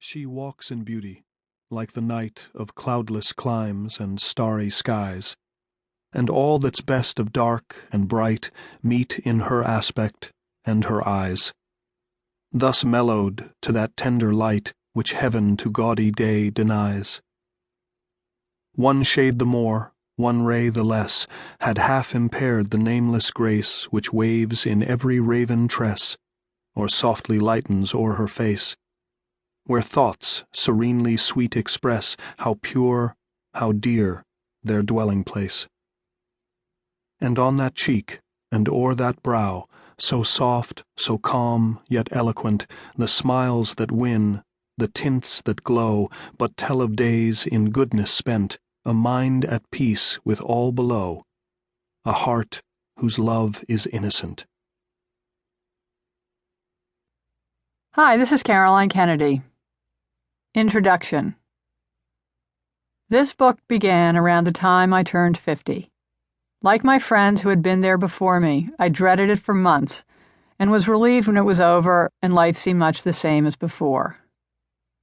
She walks in beauty, like the night of cloudless climes and starry skies, and all that's best of dark and bright meet in her aspect and her eyes, thus mellowed to that tender light which heaven to gaudy day denies. One shade the more, one ray the less, had half impaired the nameless grace which waves in every raven tress, or softly lightens o'er her face, where thoughts serenely sweet express how pure, how dear, their dwelling place. And on that cheek, and o'er that brow, so soft, so calm, yet eloquent, the smiles that win, the tints that glow, but tell of days in goodness spent, a mind at peace with all below, a heart whose love is innocent. Hi, this is Caroline Kennedy. Introduction. This book began around the time I turned 50. Like my friends who had been there before me, I dreaded it for months and was relieved when it was over and life seemed much the same as before.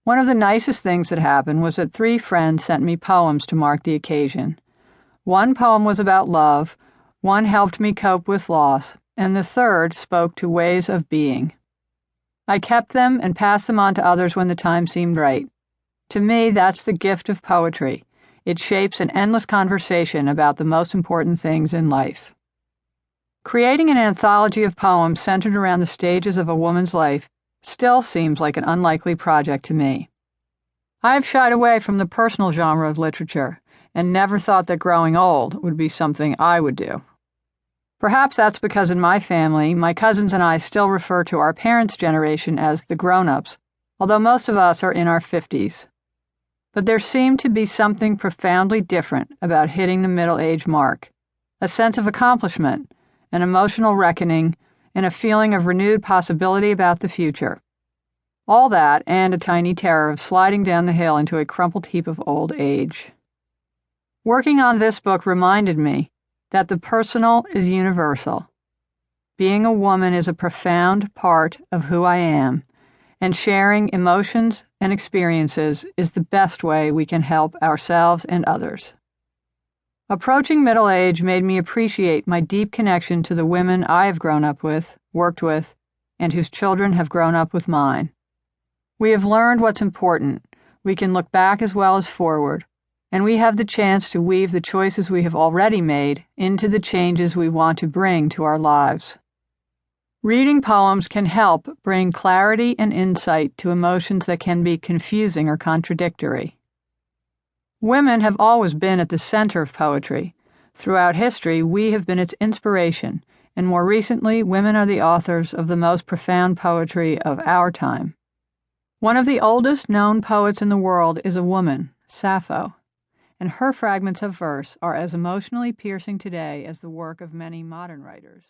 One of the nicest things that happened was that 3 friends sent me poems to mark the occasion. One poem was about love, one helped me cope with loss, and the third spoke to ways of being. I kept them and passed them on to others when the time seemed right. To me, that's the gift of poetry. It shapes an endless conversation about the most important things in life. Creating an anthology of poems centered around the stages of a woman's life still seems like an unlikely project to me. I have shied away from the personal genre of literature and never thought that growing old would be something I would do. Perhaps that's because in my family, my cousins and I still refer to our parents' generation as the grown-ups, although most of us are in our 50s. But there seemed to be something profoundly different about hitting the middle-age mark, a sense of accomplishment, an emotional reckoning, and a feeling of renewed possibility about the future. All that and a tiny terror of sliding down the hill into a crumpled heap of old age. Working on this book reminded me that the personal is universal. Being a woman is a profound part of who I am, and sharing emotions and experiences is the best way we can help ourselves and others. Approaching middle age made me appreciate my deep connection to the women I have grown up with, worked with, and whose children have grown up with mine. We have learned what's important. We can look back as well as forward, and we have the chance to weave the choices we have already made into the changes we want to bring to our lives. Reading poems can help bring clarity and insight to emotions that can be confusing or contradictory. Women have always been at the center of poetry. Throughout history, we have been its inspiration, and more recently, women are the authors of the most profound poetry of our time. One of the oldest known poets in the world is a woman, Sappho, and her fragments of verse are as emotionally piercing today as the work of many modern writers.